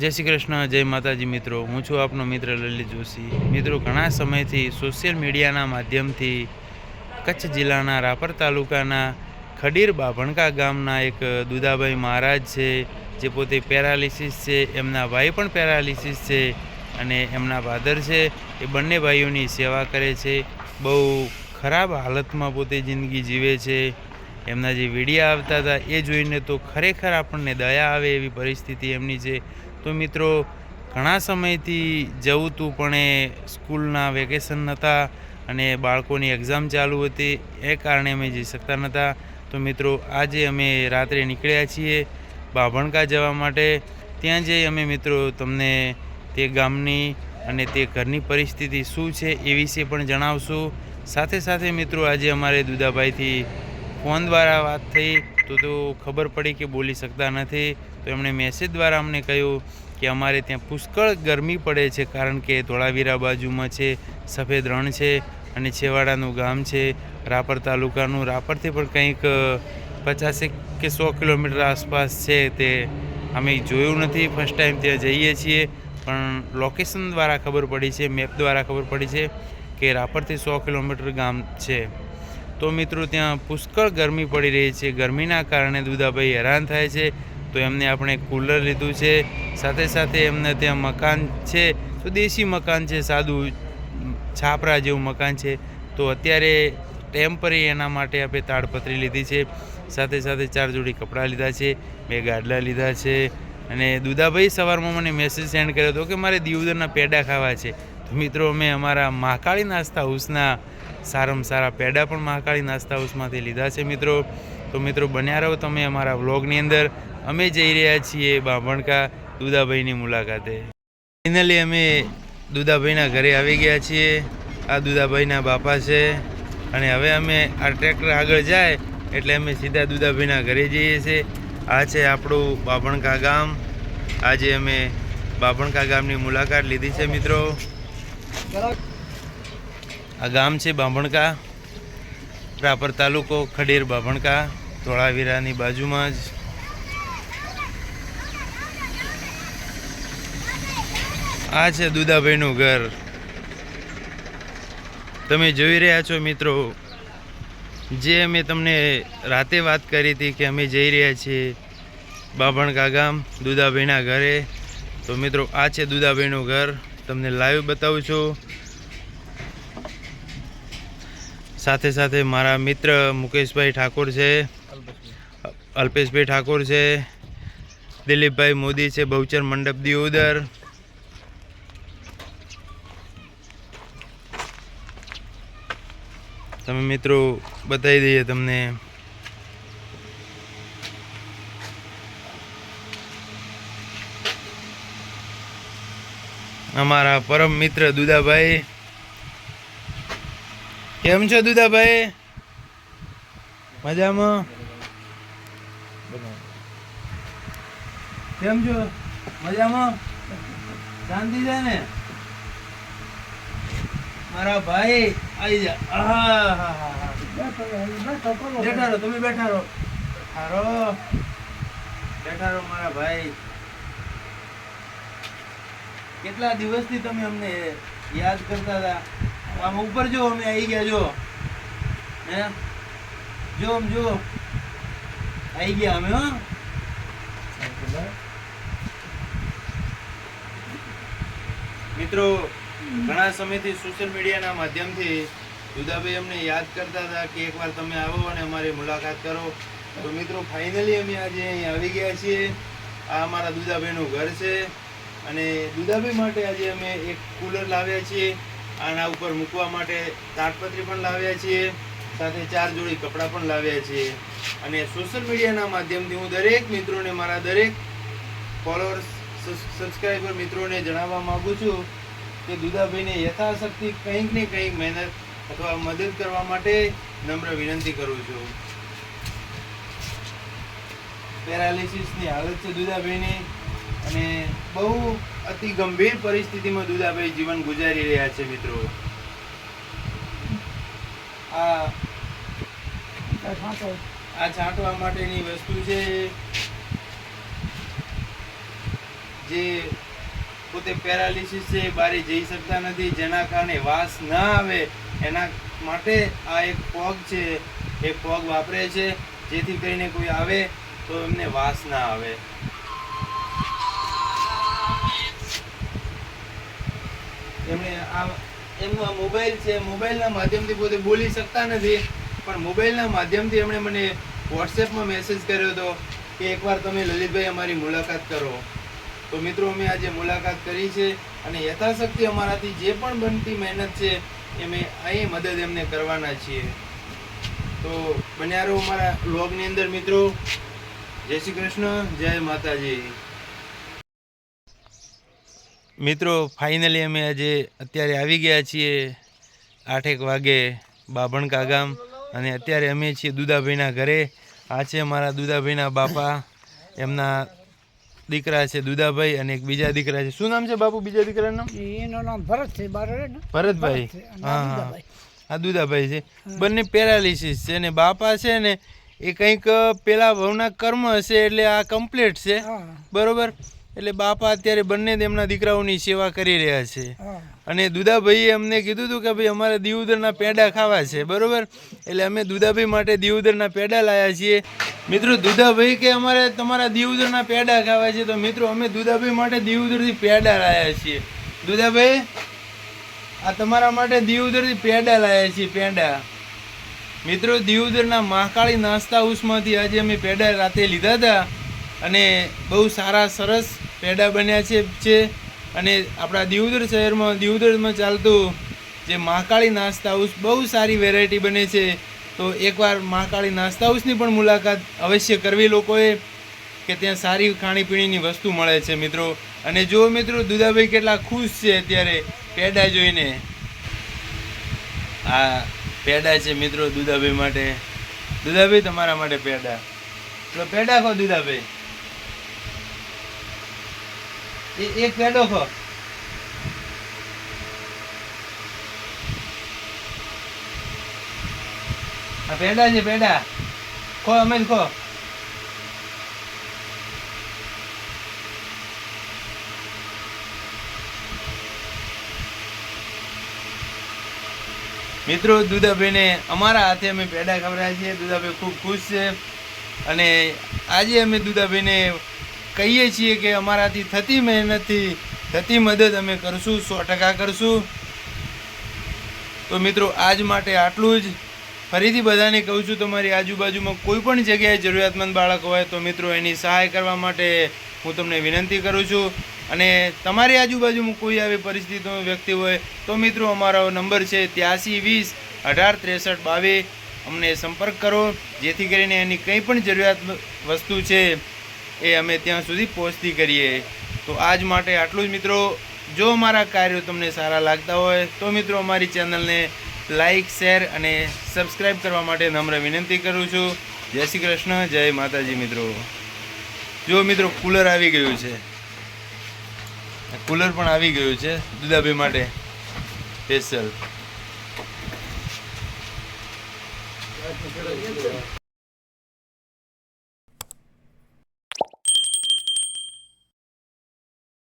જય શ્રી કૃષ્ણ, જય માતાજી મિત્રો. હું છું આપનો મિત્ર લલિત જોશી. મિત્રો, ઘણા સમયથી સોશિયલ મીડિયાના માધ્યમથી કચ્છ જિલ્લાના રાપર તાલુકાના ખડીર બાભણકા ગામના એક દુદાભાઈ મહારાજ છે, જે પોતે પેરાલિસિસ છે. એમના ભાઈ પણ પેરાલિસિસ છે અને એમના ફાધર છે. એ બંને ભાઈઓની સેવા કરે છે. બહુ ખરાબ હાલતમાં પોતે જિંદગી જીવે છે. એમના જે વિડીયા આવતા હતા એ જોઈને તો ખરેખર આપણને દયા આવે એવી પરિસ્થિતિ એમની છે. તો મિત્રો, ઘણા સમયથી જવું હતું પણ એ સ્કૂલના વેકેશન નહોતા અને બાળકોની એક્ઝામ ચાલુ હતી, એ કારણે અમે જઈ શકતા નહોતા. તો મિત્રો, આજે અમે રાત્રે નીકળ્યા છીએ બાભણકા જવા માટે. ત્યાં જઈ અમે મિત્રો તમને તે ગામની અને તે ઘરની પરિસ્થિતિ શું છે એ વિશે પણ જણાવશું. સાથે સાથે મિત્રો, આજે અમારે દુદાભાઈથી ફોન દ્વારા વાત થઈ તો ખબર પડી કે બોલી શકતા નથી. તો એમણે મેસેજ દ્વારા અમને કહ્યું કે અમારે ત્યાં પુષ્કળ ગરમી પડે છે, કારણ કે ધોળાવીરા બાજુમાં છે, સફેદ રણ છે અને છેવાડાનું ગામ છે રાપર તાલુકાનું. રાપરથી પણ કંઈક 50 કે 100 કિલોમીટર આસપાસ છે. તે અમે જોયું નથી, ફર્સ્ટ ટાઈમ ત્યાં જઈએ છીએ, પણ લોકેશન દ્વારા ખબર પડી છે, મેપ દ્વારા ખબર પડી છે કે રાપરથી 100 કિલોમીટર ગામ છે. તો મિત્રો, ત્યાં પુષ્કળ ગરમી પડી રહી છે. ગરમીના કારણે દુદાભાઈ હેરાન થાય છે. તો એમને આપણે કુલર લીધું છે. સાથે સાથે એમને ત્યાં મકાન છે, તો દેશી મકાન છે, સાદું છાપરા જેવું મકાન છે. તો અત્યારે ટેમ્પરરી એના માટે આપણે તાડપત્રી લીધી છે. સાથે સાથે 4 જોડી કપડાં લીધા છે, 2 ગાડલા લીધા છે. અને દુદાભાઈ સવારમાં મને મેસેજ સેન્ડ કર્યો હતો કે મારે દિયોદરના પેડા ખાવા છે. તો મિત્રો, અમે અમારા મહાકાળી નાસ્તા હાઉસના સારામાં સારા પેડા પણ મહાકાળી નાસ્તા હાઉસમાંથી લીધા છે મિત્રો. તો મિત્રો, બન્યા રહો તમે અમારા વ્લોગની અંદર. અમે જઈ રહ્યા છીએ બાભણકા દુદાભાઈની મુલાકાતે. ફાઇનલી અમે દુદાભાઈના ઘરે આવી ગયા છીએ. આ દુદાભાઈના બાપા છે અને હવે અમે આ ટ્રેક્ટર આગળ જાય એટલે અમે સીધા દુદાભાઈના ઘરે જઈએ છીએ. આ છે આપણું બાભણકા ગામ. આજે અમે બાભણકા ગામની મુલાકાત લીધી છે મિત્રો. આ ગામ છે બાભણકા, રાપર તાલુકો, ખડીર બાભણકા, ધોળાવીરાની બાજુમાં જ. આ છે દુદાભાઈનું ઘર. તમે જોઈ રહ્યા છો મિત્રો, જે અમે તમને રાતે વાત કરી હતી કે અમે જઈ રહ્યા છીએ બાભણકા ગામ દુદાભાઈના ઘરે. તો મિત્રો, આ છે દુદાભાઈનું ઘર. તમને લાઈવ બતાવું છું. સાથે સાથે મારા મિત્ર મુકેશભાઈ ઠાકોર છે, અલ્પેશભાઈ ઠાકોર છે, દિલીપભાઈ મોદી છે, બહુચર મંડપ દિયોદર. તમે મિત્રો બતાવી દઈએ તમને. અમારા પરમ મિત્ર દુદાભાઈ. કેમ છો દુદાભાઈ? મજામાં? કેમ છો? મજામાં? શાંતિ છે ને? મારા ભાઈ આવી જા. બેઠા રહો, તમે બેઠા રહો. બેઠા રહો મારા ભાઈ. કેટલા દિવસથી તમે અમને યાદ કરતા હતા. આમ ઉપર જો, અમે આવી ગયા. જો હે, જો આમ જો, આવી ગયા અમે. મિત્રો, ઘણા સમયથી સોશિયલ મીડિયાના માધ્યમથી દુદાભાઈ અમને યાદ કરતા હતા કે એકવાર તમે આવો અને અમારી મુલાકાત કરો. તો મિત્રો, ફાઇનલી અમે આજે અહીં આવી ગયા છીએ. આ અમારા દુદાભાઈનું ઘર છે અને દુદાભાઈ માટે આજે અમે એક કુલર લાવ્યા છીએ. આના ઉપર મૂકવા માટે તાડપત્રી પણ લાવ્યા છીએ. સાથે 4 જોડી કપડાં પણ લાવ્યા છીએ. અને સોશિયલ મીડિયાના માધ્યમથી હું દરેક મિત્રોને, મારા દરેક ફોલોઅર્સ, સબસ્ક્રાઈબર મિત્રોને જણાવવા માગું છું કે દુદાભાઈને યથાશક્તિ કંઈક ને કંઈક મહેનત અથવા મદદ કરવા માટે નમ્ર વિનંતી કરું છું. પેરાલિસિસની હાલત છે દુદાભાઈની અને બહુ અતિ ગંભીર પરિસ્થિતિમાં દુદાભાઈ જીવન ગુજારી રહ્યા છે મિત્રો. આ છાંટવા માટેની વસ્તુ છે. જે પોતે પેરાલિસિસ છે, બારી જઈ શકતા નથી, જેના કારણે વાસ ના આવે એના માટે આ એક ફોગ છે, એ ફોગ વાપરે છે, જેથી કરીને કોઈ આવે તો એમને વાસ ના આવે. એમણે એમનો મોબાઈલ છે, મોબાઈલના માધ્યમથી પોતે બોલી શકતા નથી, પણ મોબાઈલના માધ્યમથી એમણે મને વોટ્સએપમાં મેસેજ કર્યો હતો કે એકવાર તમે લલિતભાઈ અમારી મુલાકાત કરો. તો મિત્રો અમે આજે મુલાકાત કરી છે અને યથાશક્તિ અમારાથી જે પણ બનતી મહેનત છે અમે અહીં મદદ એમને કરવાના છીએ. તો બન્યા રહો અમારા વ્લોગની અંદર મિત્રો. જય શ્રી કૃષ્ણ, જય માતાજી. મિત્રો ફાઇનલી અમે આજે અત્યારે આવી ગયા છીએ 8 વાગે બાભણકા ગામ, અને અત્યારે અમે છીએ દુદાભાઈના ઘરે. આ છે મારા દુદાભાઈના બાપા, એમના દીકરા છે દુદાભાઈ અને એક બીજા દીકરા છે. શું નામ છે બાપુ બીજા દીકરાનું નામ? એનું નામ ભરત છે. ભરતભાઈ. હા, આ દુદાભાઈ છે. બંને પેરાલિસિસ છે ને બાપા છે ને એ કંઈક પેલા ભવના કર્મ હશે એટલે આ કમ્પ્લીટ છે, બરોબર. એટલે બાપા અત્યારે બંને તેમના દીકરાઓની સેવા કરી રહ્યા છે. અને દુદાભાઈએ અમને કીધું હતું કે ભાઈ અમારે દીવદરના પેડા ખાવા છે, બરોબર. એટલે અમે દુદાભાઈ માટે દીવદરના પેડા લાવ્યા છીએ. મિત્રો દુદાભાઈ કે અમારે તમારા દીવદરના પેડા ખાવા છે, તો મિત્રો અમે દુદાભાઈ માટે દીવદરથી પેડા લાવ્યા છીએ. દુદાભાઈ, આ તમારા માટે દીવદરથી પેડા લાવ્યા છીએ, પેડા. મિત્રો દીવદરના મહાકાળી નાસ્તા હાઉસમાંથી આજે અમે પેડા રાતે લીધા હતા અને બહુ સારા સરસ પેડા બન્યા છે. અને આપણા દીવદર શહેરમાં દીવદરમાં ચાલતું જે મહાકાળી નાસ્તા હાઉસ બહુ સારી વેરાયટી બને છે. તો એકવાર મહાકાળી નાસ્તા હાઉસની પણ મુલાકાત અવશ્ય કરવી લોકોએ, કે ત્યાં સારી ખાણીપીણીની વસ્તુ મળે છે મિત્રો. અને જો મિત્રો દુદાભાઈ કેટલા ખુશ છે અત્યારે પેડા જોઈને. આ પેડા છે મિત્રો દુદાભાઈ માટે. દુદાભાઈ તમારા માટે પેડા. તો પેડા ખો દુદાભાઈ, એક પેડો ખો. આ પેડા છે, પેડા ખો, અમે ખો. મિત્રો દુદાભાઈને અમારા હાથે અમે પેડા ખવડાવ્યા છીએ. દુદાભાઈ ખૂબ ખુશ છે અને આજે અમે દુદાભાઈને કહીએ છીએ કે અમારાથી થતી મહેનતથી થતી મદદ અમે કરશું, 100% કરશું. તો મિત્રો આજ માટે આટલું જ. ફરીથી બધાને કહું છું, તમારી આજુબાજુમાં કોઈ પણ જગ્યાએ જરૂરિયાતમંદ બાળક હોય તો મિત્રો એની સહાય કરવા માટે હું તમને વિનંતી કરું છું. અને તમારી આજુબાજુમાં કોઈ આવી પરિસ્થિતિનો વ્યક્તિ હોય તો મિત્રો અમારો નંબર છે 83 20 18 63 22. અમને સંપર્ક કરો, જેથી કરીને એની કંઈ પણ જરૂરિયાત વસ્તુ છે એ અમે ત્યાં સુધી પહોંચતી કરીએ. તો આજ માટે આટલું જ મિત્રો. જો અમારા કાર્યો તમને સારા લાગતા હોય તો મિત્રો અમારી ચેનલને લાઈક, શેર અને સબસ્ક્રાઈબ કરવા માટે નમ્ર વિનંતી કરું છું. જય શ્રી કૃષ્ણ, જય માતાજી મિત્રો. જો મિત્રો કુલર આવી ગયું છે, કુલર પણ આવી ગયું છે દુદાભાઈ માટે સ્પેશિયલ.